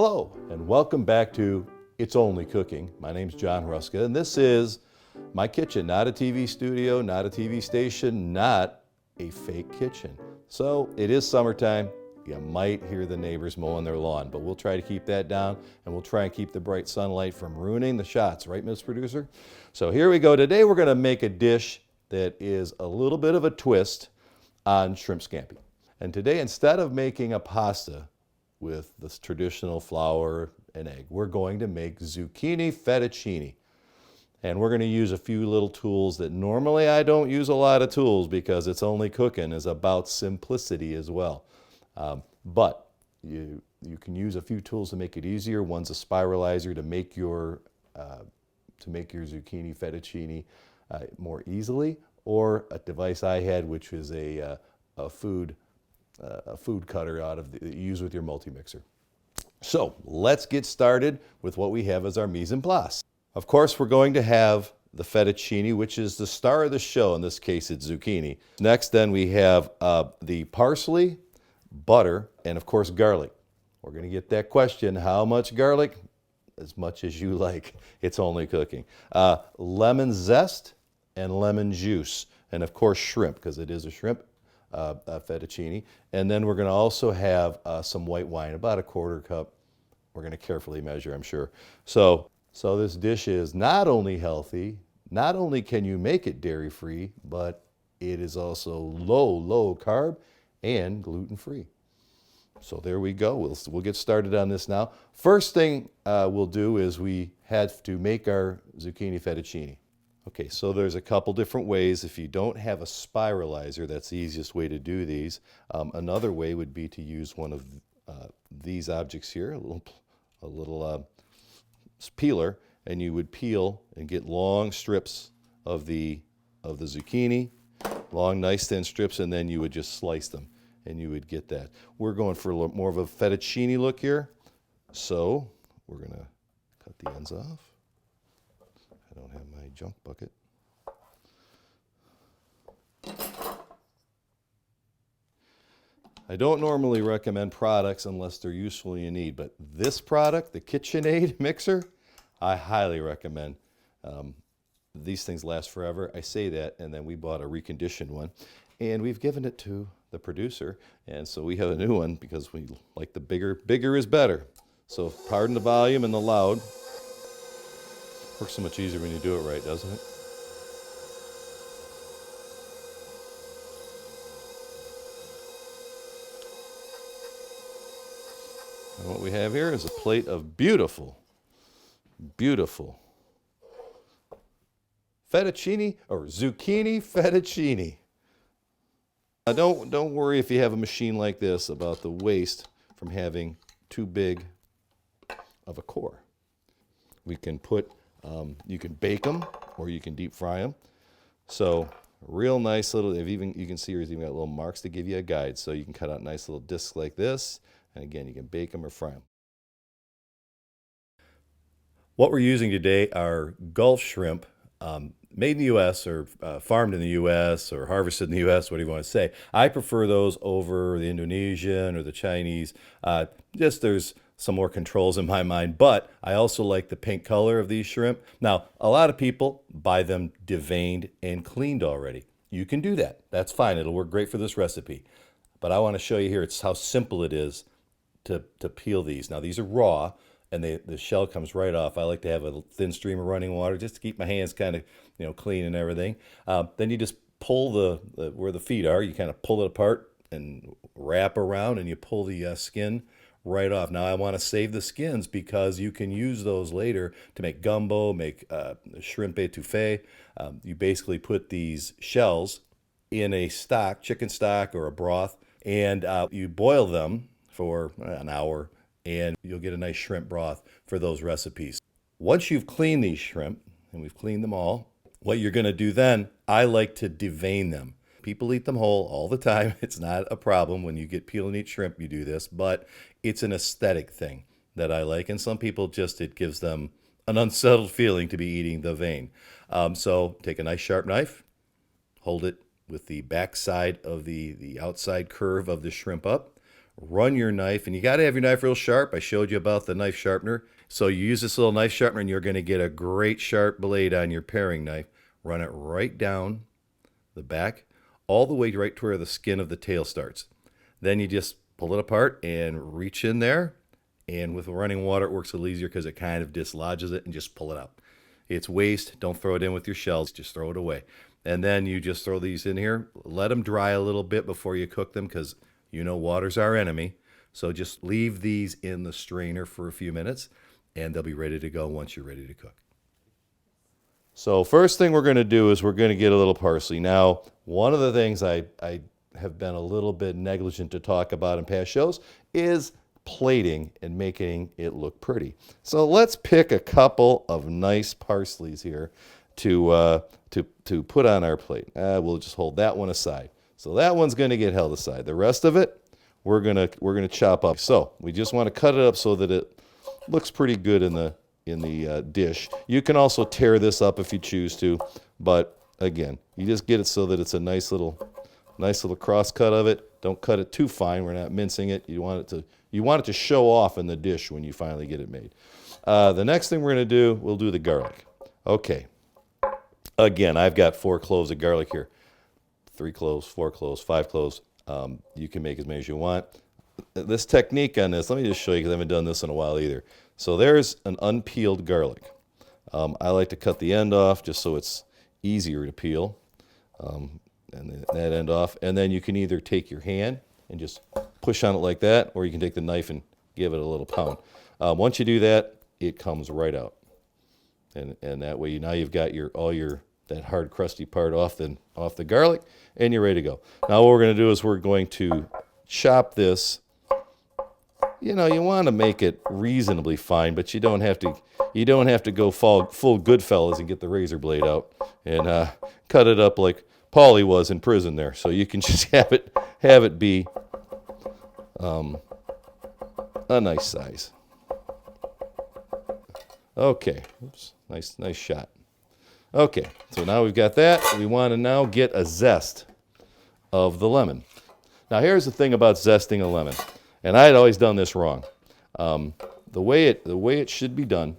Hello, and welcome back to It's Only Cooking. My name's John Ruska, and this is my kitchen, not a TV studio, not a TV station, not a fake kitchen. So it is summertime. You might hear the neighbors mowing their lawn, but we'll try to keep that down, and we'll try and keep the bright sunlight from ruining the shots, right, Miss Producer? So here we go. Today we're going to make a dish that is a little bit of a twist on shrimp scampi. And today, instead of making a pasta with this traditional flour and egg, we're going to make zucchini fettuccine. And we're going to use a few little tools that normally I don't use a lot of tools because It's Only Cooking is about simplicity as well. But you can use a few tools to make it easier. One's a spiralizer to make your zucchini fettuccine more easily, or a device I had, which is a food cutter out of you use with your multi-mixer. So let's get started with what we have as our mise en place. Of course, we're going to have the fettuccine, which is the star of the show. In this case, it's zucchini. Next, then we have the parsley, butter, and of course, garlic. We're going to get that question, how much garlic? As much as you like. It's Only Cooking. Lemon zest and lemon juice. And of course, shrimp, because it is a shrimp fettuccine. And then we're going to also have some white wine, about a quarter cup. We're going to carefully measure, I'm sure. So this dish is not only healthy, not only can you make it dairy-free, but it is also low carb and gluten-free. So there we go. We'll get started on this now. First thing we'll do is we have to make our zucchini fettuccine. Okay, so there's a couple different ways. If you don't have a spiralizer, that's the easiest way to do these. Another way would be to use one of these objects here, a little peeler, and you would peel and get long strips of the zucchini, long, nice, thin strips, and then you would just slice them, and you would get that. We're going for a little more of a fettuccine look here, so we're going to cut the ends off. I don't have my junk bucket. I don't normally recommend products unless they're useful and you need, but this product, the KitchenAid mixer, I highly recommend. These things last forever. I say that, and then we bought a reconditioned one, and we've given it to the producer, and so we have a new one because we like the bigger is better. So pardon the volume and the loud. Works so much easier when you do it right, doesn't it? And what we have here is a plate of beautiful fettuccine or zucchini fettuccine. Now don't worry if you have a machine like this about the waste from having too big of a core. We can put you can bake them or you can deep fry them. So real nice little, you can see here's even got little marks to give you a guide. So you can cut out nice little discs like this. And again, you can bake them or fry them. What we're using today are Gulf shrimp, made in the U.S. or farmed in the U.S. or harvested in the U.S., what do you want to say? I prefer those over the Indonesian or the Chinese. Just there's some more controls in my mind, but I also like the pink color of these shrimp. Now, a lot of people buy them deveined and cleaned already. You can do that. That's fine. It'll work great for this recipe. But I want to show you here, it's how simple it is to peel these. Now, these are raw, and the shell comes right off. I like to have a thin stream of running water just to keep my hands kind of clean and everything. Then you just pull the where the feet are. You kind of pull it apart and wrap around, and you pull the skin right off. Now I want to save the skins because you can use those later to make gumbo, make shrimp etouffee. You basically put these shells in a stock, chicken stock or a broth, and you boil them for an hour, and you'll get a nice shrimp broth for those recipes. Once you've cleaned these shrimp, and we've cleaned them all, what you're going to do then, I like to devein them. People eat them whole all the time. It's not a problem. When you get peel and eat shrimp, you do this, but it's an aesthetic thing that I like, and some people just, it gives them an unsettled feeling to be eating the vein. So take a nice sharp knife, hold it with the back side of the outside curve of the shrimp up, run your knife, and you got to have your knife real sharp. I showed you about the knife sharpener. So you use this little knife sharpener and you're going to get a great sharp blade on your paring knife. Run it right down the back, all the way right to where the skin of the tail starts. Then you just pull it apart and reach in there. And with running water, it works a little easier because it kind of dislodges it, and just pull it out. It's waste. Don't throw it in with your shells. Just throw it away. And then you just throw these in here. Let them dry a little bit before you cook them because you know water's our enemy. So just leave these in the strainer for a few minutes and they'll be ready to go once you're ready to cook. So first thing we're going to do is we're going to get a little parsley. Now, one of the things I have been a little bit negligent to talk about in past shows is plating and making it look pretty. So let's pick a couple of nice parsleys here to put on our plate. We'll just hold that one aside. So that one's going to get held aside. The rest of it, we're gonna chop up. So we just want to cut it up so that it looks pretty good in the dish. You can also tear this up if you choose to, but again, you just get it so that it's a nice little cross cut of it. Don't cut it too fine. We're not mincing it. You want it to show off in the dish when you finally get it made. The next thing we're gonna do, we'll do the garlic. Okay. Again, I've got 4 cloves of garlic here. 3 cloves, 4 cloves, 5 cloves. You can make as many as you want. This technique on this, let me just show you because I haven't done this in a while either. So there's an unpeeled garlic. I like to cut the end off just so it's easier to peel. And that end off. And then you can either take your hand and just push on it like that, or you can take the knife and give it a little pound. Once you do that, it comes right out. And that way now you've got that hard crusty part off the garlic, and you're ready to go. Now what we're going to do is we're going to chop this. You know, you want to make it reasonably fine, but you don't have to go full Goodfellas and get the razor blade out and cut it up like Paulie was in prison there. So you can just have it be a nice size. Okay, oops, nice shot. Okay, so now we've got that. We want to now get a zest of the lemon. Now here's the thing about zesting a lemon, and I had always done this wrong. The way it should be done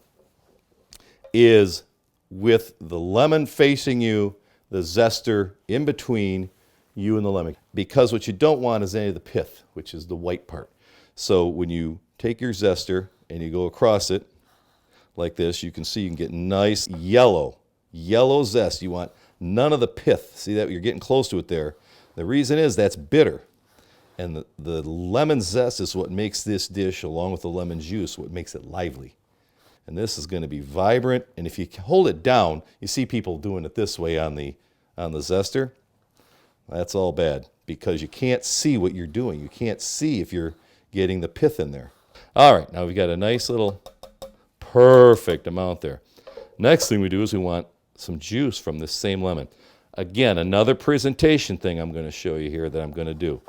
is with the lemon facing you, the zester in between you and the lemon. Because what you don't want is any of the pith, which is the white part. So when you take your zester and you go across it like this, you can see you can get nice yellow zest. You want none of the pith. See that? You're getting close to it there. The reason is that's bitter. And the lemon zest is what makes this dish, along with the lemon juice, what makes it lively. And this is going to be vibrant. And if you hold it down, you see people doing it this way on the zester. That's all bad because you can't see what you're doing. You can't see if you're getting the pith in there. All right, now we've got a nice little perfect amount there. Next thing we do is we want some juice from this same lemon. Again, another presentation thing I'm going to show you here that I'm going to do.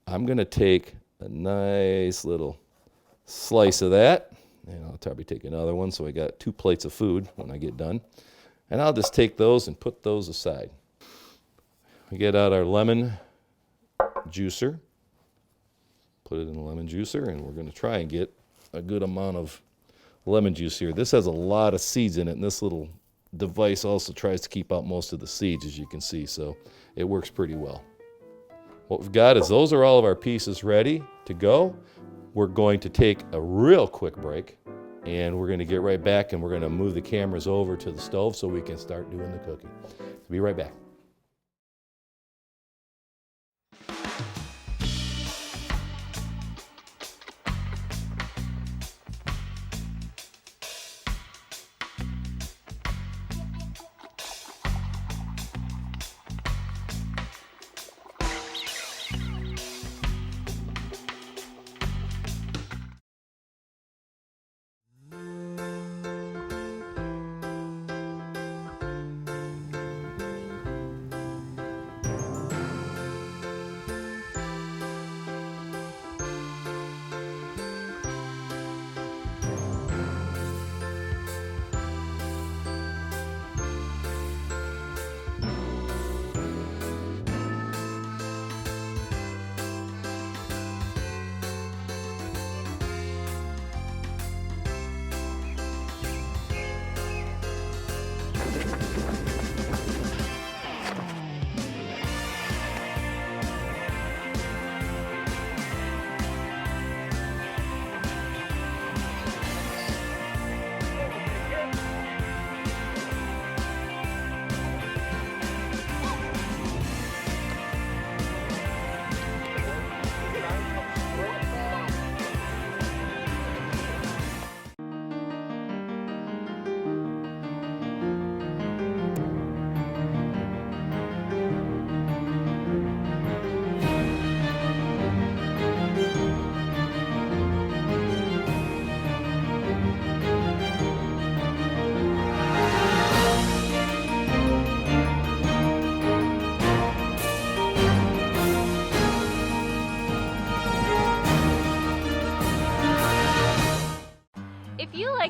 I'm going to take a nice little slice of that, and I'll probably take another one, so I got 2 plates of food when I get done. And I'll just take those and put those aside. We get out our lemon juicer, put it in the lemon juicer, and we're going to try and get a good amount of lemon juice here. This has a lot of seeds in it, and this little device also tries to keep out most of the seeds, as you can see, so it works pretty well. What we've got is those are all of our pieces ready to go. We're going to take a real quick break, and we're going to get right back, and we're going to move the cameras over to the stove so we can start doing the cooking. So be right back.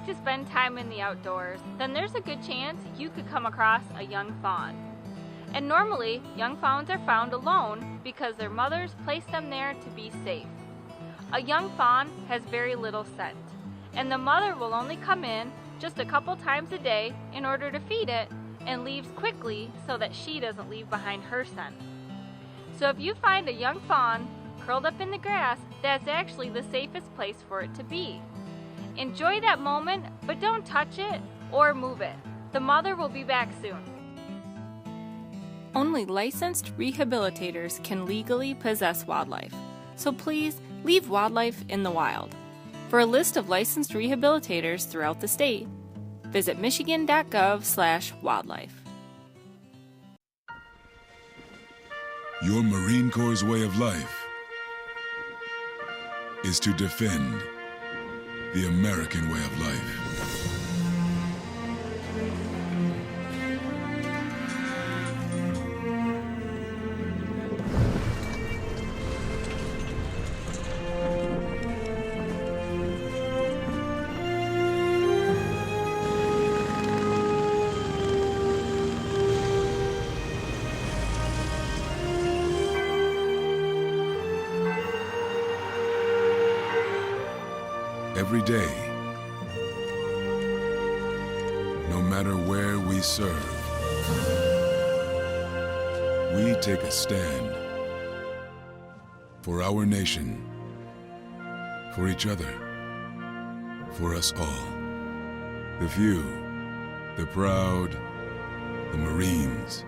to spend time in the outdoors, then there's a good chance you could come across a young fawn. And normally, young fawns are found alone because their mothers place them there to be safe. A young fawn has very little scent, and the mother will only come in just a couple times a day in order to feed it, and leaves quickly so that she doesn't leave behind her scent. So if you find a young fawn curled up in the grass, that's actually the safest place for it to be. Enjoy that moment, but don't touch it or move it. The mother will be back soon. Only licensed rehabilitators can legally possess wildlife, so please leave wildlife in the wild. For a list of licensed rehabilitators throughout the state, visit michigan.gov/wildlife. Your Marine Corps' way of life is to defend the American way of life. Every day, no matter where we serve, we take a stand for our nation, for each other, for us all. The few, the proud, the Marines.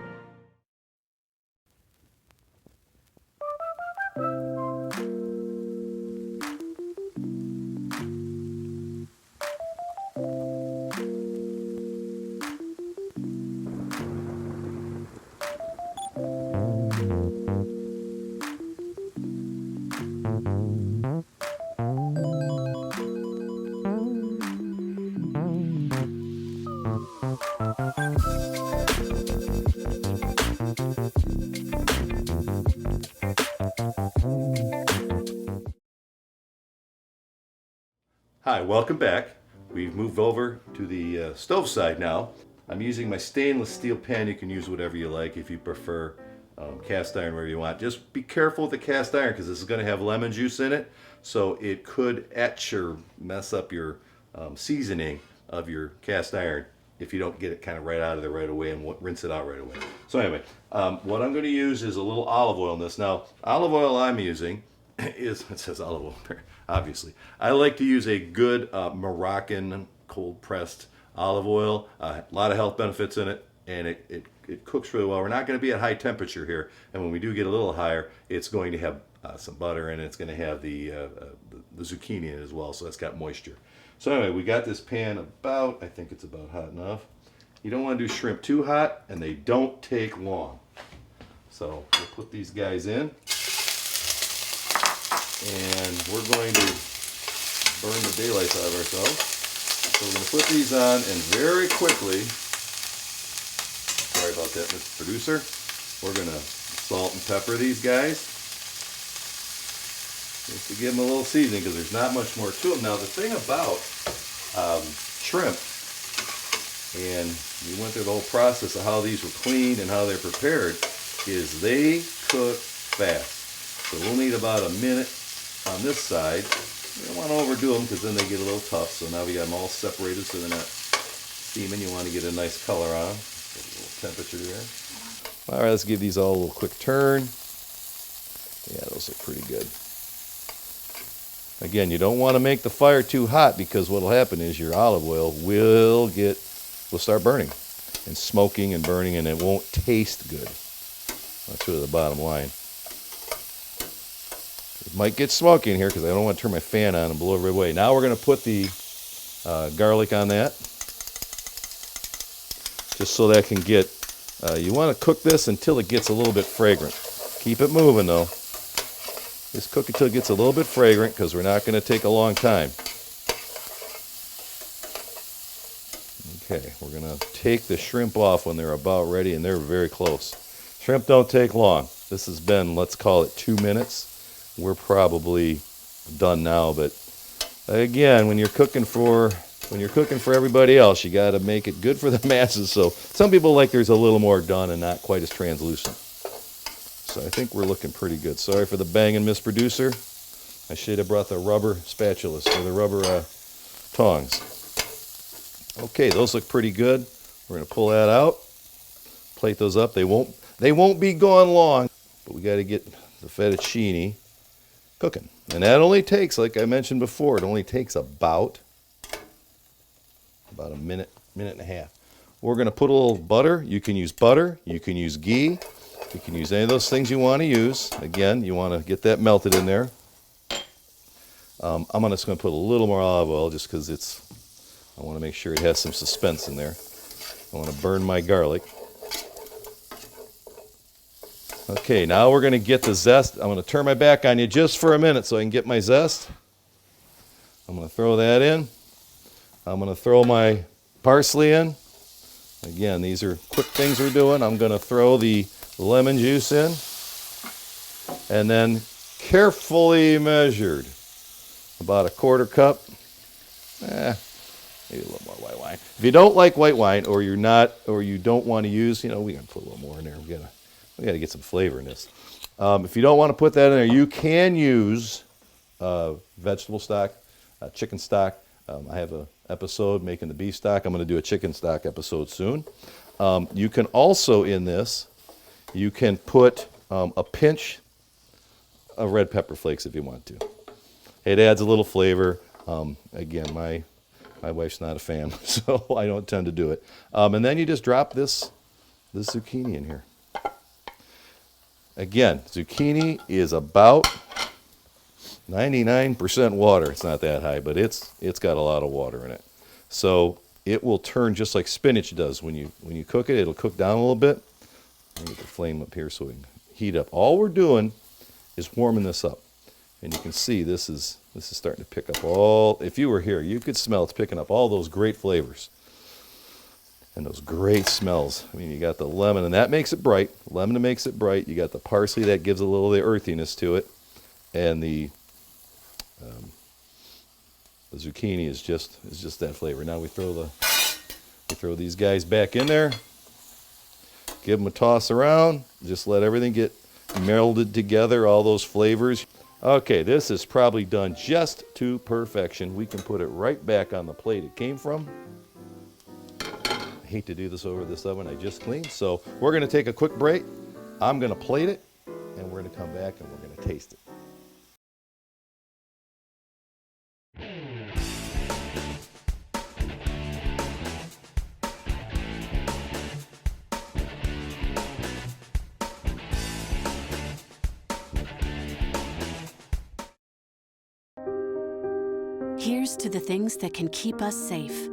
Hi, welcome back. We've moved over to the stove side now. I'm using my stainless steel pan. You can use whatever you like if you prefer. Cast iron, wherever you want. Just be careful with the cast iron because this is going to have lemon juice in it, so it could etch or mess up your seasoning of your cast iron if you don't get it kind of right out of there right away and rinse it out right away. So anyway, what I'm going to use is a little olive oil in this. Now, olive oil I'm using is, it says olive oil, obviously. I like to use a good Moroccan cold pressed olive oil. A lot of health benefits in it, and it cooks really well. We're not going to be at high temperature here, and when we do get a little higher, it's going to have some butter in it. It's going to have the zucchini in it as well, so that's got moisture. So anyway, we got this pan about, I think it's about hot enough. You don't want to do shrimp too hot, and they don't take long. So we'll put these guys in, and we're going to burn the daylights out of ourselves. So we're going to put these on, and very quickly, sorry about that, Mr. Producer, we're going to salt and pepper these guys just to give them a little seasoning because there's not much more to them. Now the thing about shrimp, and we went through the whole process of how these were cleaned and how they're prepared, is they cook fast. So we'll need about a minute on this side. You don't want to overdo them because then they get a little tough. So now we got them all separated so they're not steaming. You want to get a nice color on them. A little temperature there. All right, let's give these all a little quick turn. Yeah, those look pretty good. Again, you don't want to make the fire too hot because what will happen is your olive oil will start burning and smoking and burning, and it won't taste good. That's really the bottom line. It might get smoky in here because I don't want to turn my fan on and blow every way. Now we're going to put the garlic on that, just so that can get, you want to cook this until it gets a little bit fragrant. Keep it moving though. Just cook it till it gets a little bit fragrant because we're not going to take a long time. Okay, we're going to take the shrimp off when they're about ready, and they're very close. Shrimp don't take long. This has been, let's call it 2 minutes. We're probably done now, but again, when you're cooking for when you're cooking for everybody else, you got to make it good for the masses. So some people like there's a little more done and not quite as translucent. So I think we're looking pretty good. Sorry for the banging, Miss Producer. I should have brought the rubber spatulas or the rubber tongs. Okay, those look pretty good. We're going to pull that out, plate those up. They won't be gone long, but we got to get the fettuccine cooking. And that only takes, like I mentioned before, it only takes about a minute, minute and a half. We're going to put a little butter. You can use butter. You can use ghee. You can use any of those things you want to use. Again, you want to get that melted in there. I'm just going to put a little more olive oil just because I want to make sure it has some suspense in there. I want to burn my garlic. Okay, now we're going to get the zest. I'm going to turn my back on you just for a minute so I can get my zest. I'm going to throw that in. I'm going to throw my parsley in. Again, these are quick things we're doing. I'm going to throw the lemon juice in. And then carefully measured, about a quarter cup. Maybe a little more white wine. If you don't like white wine, or you don't want to use, we can put a little more in there. We got to get some flavor in this. If you don't want to put that in there, you can use vegetable stock, chicken stock. I have an episode making the beef stock. I'm going to do a chicken stock episode soon. You can also, in this, you can put a pinch of red pepper flakes if you want to. It adds a little flavor. Again, my wife's not a fan, so I don't tend to do it. And then you just drop this zucchini in here. Again, zucchini is about 99% water. It's not that high, but it's got a lot of water in it. So it will turn just like spinach does. When you cook it, it'll cook down a little bit. Let me get the flame up here so we can heat up. All we're doing is warming this up. And you can see this is starting to pick up all, if you were here, you could smell it's picking up all those great flavors and those great smells. I mean, you got the lemon, and that makes it bright. Lemon makes it bright. You got the parsley, that gives a little of the earthiness to it. And the zucchini is just that flavor. Now we throw these guys back in there. Give them a toss around. Just let everything get melded together, all those flavors. Okay, this is probably done just to perfection. We can put it right back on the plate it came from. I hate to do this over this oven I just cleaned, so we're going to take a quick break. I'm going to plate it, and we're going to come back and we're going to taste it. Here's to the things that can keep us safe.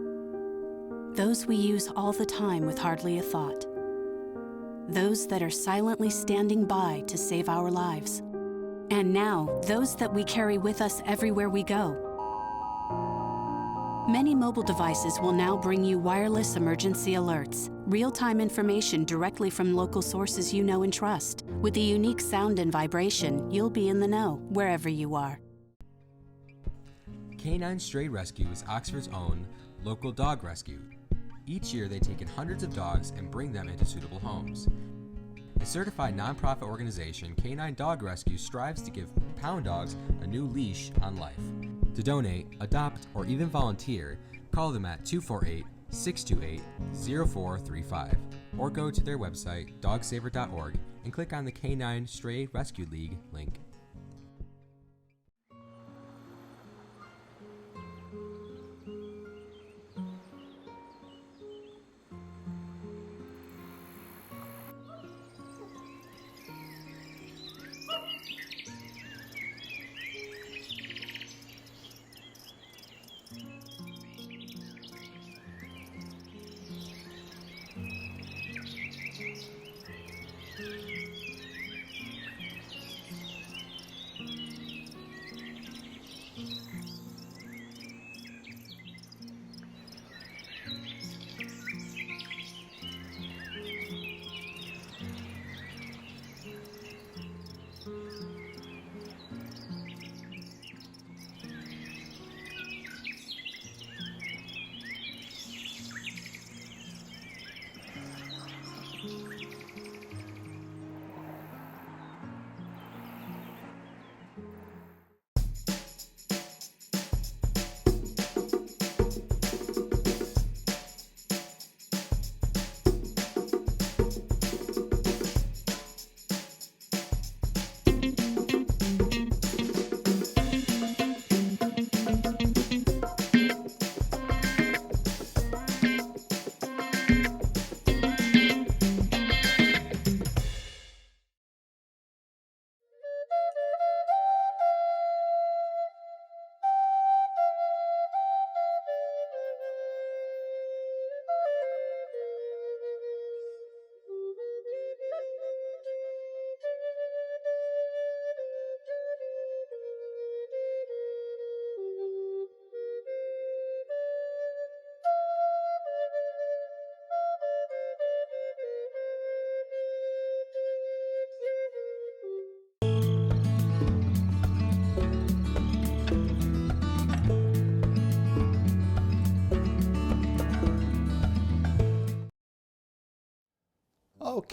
Those we use all the time with hardly a thought. Those that are silently standing by to save our lives. And now, those that we carry with us everywhere we go. Many mobile devices will now bring you wireless emergency alerts, real-time information directly from local sources you know and trust. With the unique sound and vibration, you'll be in the know, wherever you are. Canine Stray Rescue is Oxford's own local dog rescue. Each year they take in hundreds of dogs and bring them into suitable homes. A certified nonprofit organization, Canine Dog Rescue strives to give pound dogs a new leash on life. To donate, adopt, or even volunteer, call them at 248-628-0435 or go to their website, dogsaver.org, and click on the Canine Stray Rescue League link.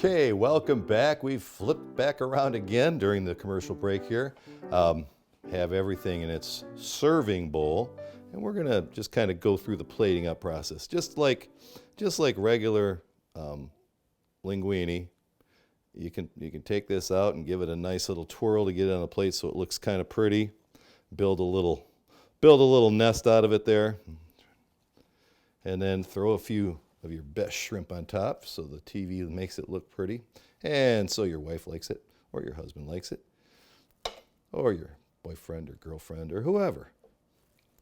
Okay, welcome back. We've flipped back around again during the commercial break here. Have everything in its serving bowl, and we're gonna just kind of go through the plating up process, just like regular linguine. You can take this out and give it a nice little twirl to get it on a plate so it looks kind of pretty. Build a little nest out of it there, and then throw a few of your best shrimp on top so the TV makes it look pretty, and so your wife likes it, or your husband likes it, or your boyfriend or girlfriend or whoever.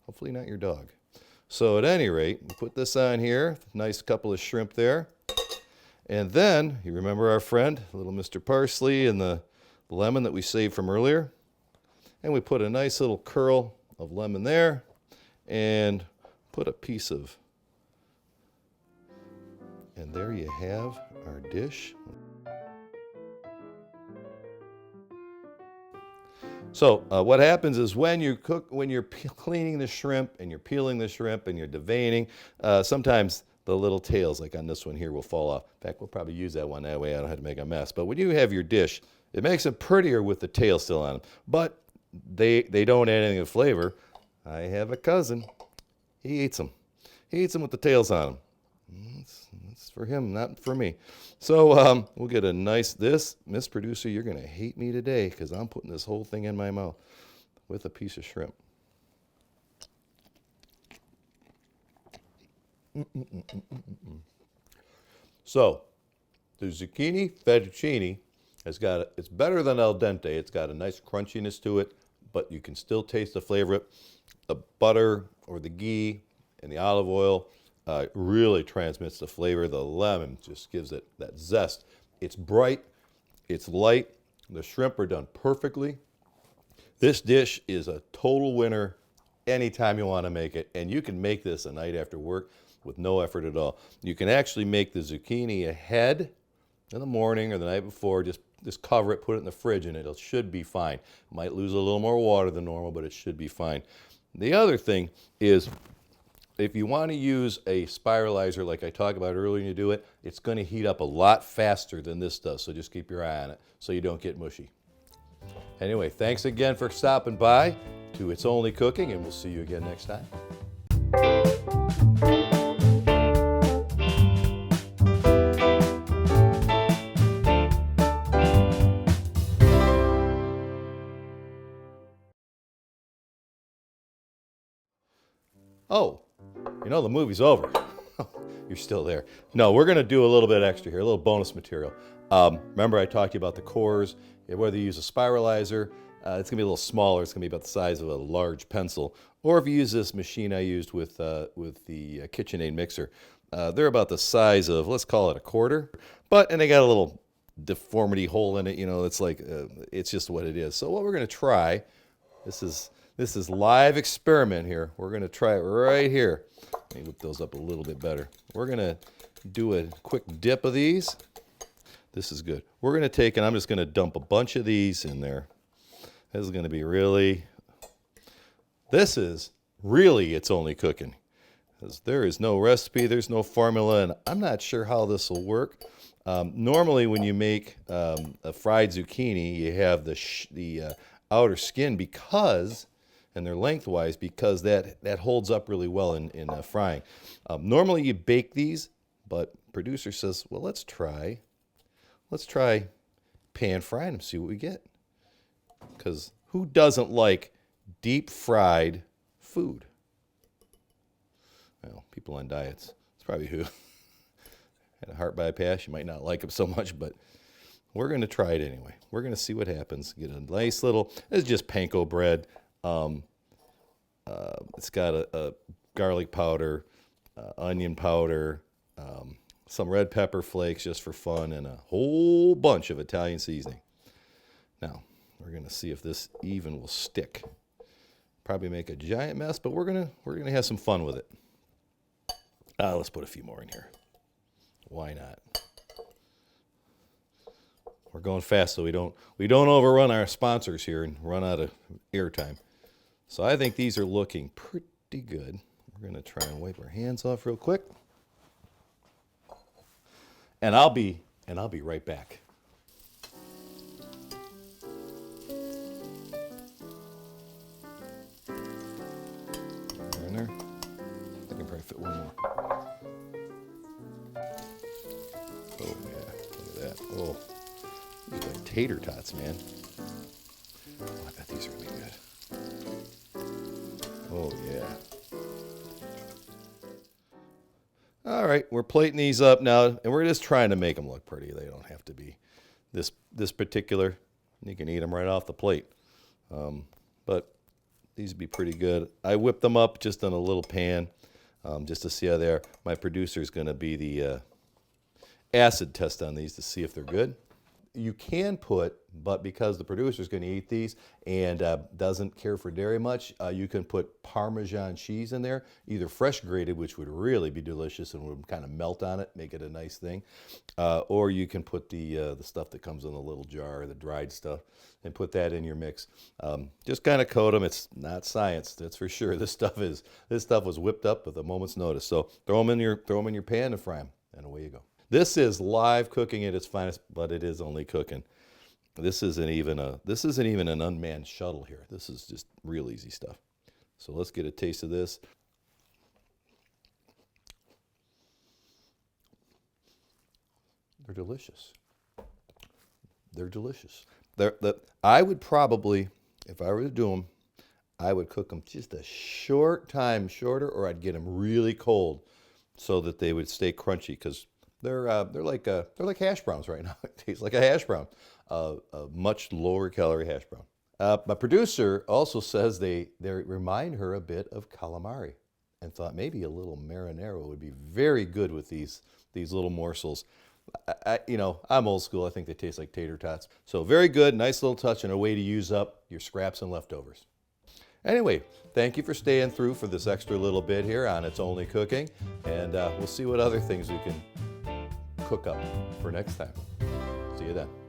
Hopefully not your dog. So at any rate, we put this on here, nice couple of shrimp there. And then, you remember our friend, little Mr. Parsley, and the lemon that we saved from earlier? And we put a nice little curl of lemon there, and put a piece of, and there you have our dish. So what happens is when you're cleaning the shrimp and you're peeling the shrimp and you're deveining, sometimes the little tails, like on this one here, will fall off. In fact, we'll probably use that one, that way I don't have to make a mess. But when you have your dish, it makes it prettier with the tail still on them. But they don't add anything of flavor. I have a cousin. He eats them. He eats them with the tails on them. It's for him, not for me. So we'll get a nice, Miss Producer, you're going to hate me today because I'm putting this whole thing in my mouth with a piece of shrimp. So the zucchini fettuccine it's better than al dente. It's got a nice crunchiness to it, but you can still taste the flavor of it. The butter or the ghee and the olive oil really transmits the flavor. The lemon just gives it that zest. It's bright, it's light. The shrimp are done perfectly. This dish is a total winner anytime you want to make it, and you can make this a night after work with no effort at all. You can actually make the zucchini ahead in the morning or the night before. Just cover it, put it in the fridge, and it should be fine. Might lose a little more water than normal, but it should be fine. The other thing is, if you want to use a spiralizer like I talked about earlier and you do it, it's going to heat up a lot faster than this does, so just keep your eye on it so you don't get mushy. Anyway, thanks again for stopping by to It's Only Cooking, and we'll see you again next time. Oh, you know the movie's over. You're still there. No, we're going to do a little bit extra here, a little bonus material. Remember I talked to you about the cores, whether you use a spiralizer, it's going to be a little smaller. It's going to be about the size of a large pencil. Or if you use this machine I used with the KitchenAid mixer, they're about the size of, let's call it a quarter. And they got a little deformity hole in it. You know, it's like, it's just what it is. So what we're going to try, this is live experiment here. We're going to try it right here. Let me whip those up a little bit better. We're going to do a quick dip of these. This is good. We're going to take, and I'm just going to dump a bunch of these in there. This is going to be this is really It's Only Cooking. There is no recipe, there's no formula, and I'm not sure how this will work. Normally when you make a fried zucchini, you have the outer skin and they're lengthwise because that holds up really well in frying. Normally you bake these, but producer says, well, let's try pan frying them, see what we get. Because who doesn't like deep fried food? Well, people on diets. It's probably who. Had a heart bypass, you might not like them so much, but we're going to try it anyway. We're going to see what happens. Get a nice little, this is just panko bread. It's got a garlic powder, onion powder, some red pepper flakes just for fun, and a whole bunch of Italian seasoning. Now, we're going to see if this even will stick. Probably make a giant mess, but we're gonna have some fun with it. Let's put a few more in here. Why not? We're going fast so we don't overrun our sponsors here and run out of airtime. So I think these are looking pretty good. We're gonna try and wipe our hands off real quick. And I'll be and I'll be right back. In there. I can probably fit one more. Oh yeah, look at that. Oh, these are like tater tots, man. Oh, I bet these are really good. Oh yeah. All right, we're plating these up now, and we're just trying to make them look pretty. They don't have to be this particular. You can eat them right off the plate. But these would be pretty good. I whipped them up just in a little pan, just to see how they are. My producer is going to be the acid test on these to see if they're good. You can put, but because the producer is going to eat these and doesn't care for dairy much, you can put Parmesan cheese in there, either fresh grated, which would really be delicious and would kind of melt on it, make it a nice thing, or you can put the stuff that comes in a little jar, the dried stuff, and put that in your mix. Just kind of coat them. It's not science, that's for sure. This stuff was whipped up with a moment's notice. So throw them in your pan and fry them, and away you go. This is live cooking at its finest, but it is only cooking. This isn't even an unmanned shuttle here. This is just real easy stuff. So let's get a taste of this. They're delicious. They're delicious. I would probably, if I were to do them, I would cook them just a short time shorter, or I'd get them really cold so that they would stay crunchy, because they're like hash browns right now. It tastes like a hash brown, a much lower calorie hash brown. My producer also says they remind her a bit of calamari, and thought maybe a little marinara would be very good with these little morsels. I'm old school. I think they taste like tater tots. So very good, nice little touch, and a way to use up your scraps and leftovers. Anyway, thank you for staying through for this extra little bit here on It's Only Cooking, and we'll see what other things we can cook up for next time. See you then.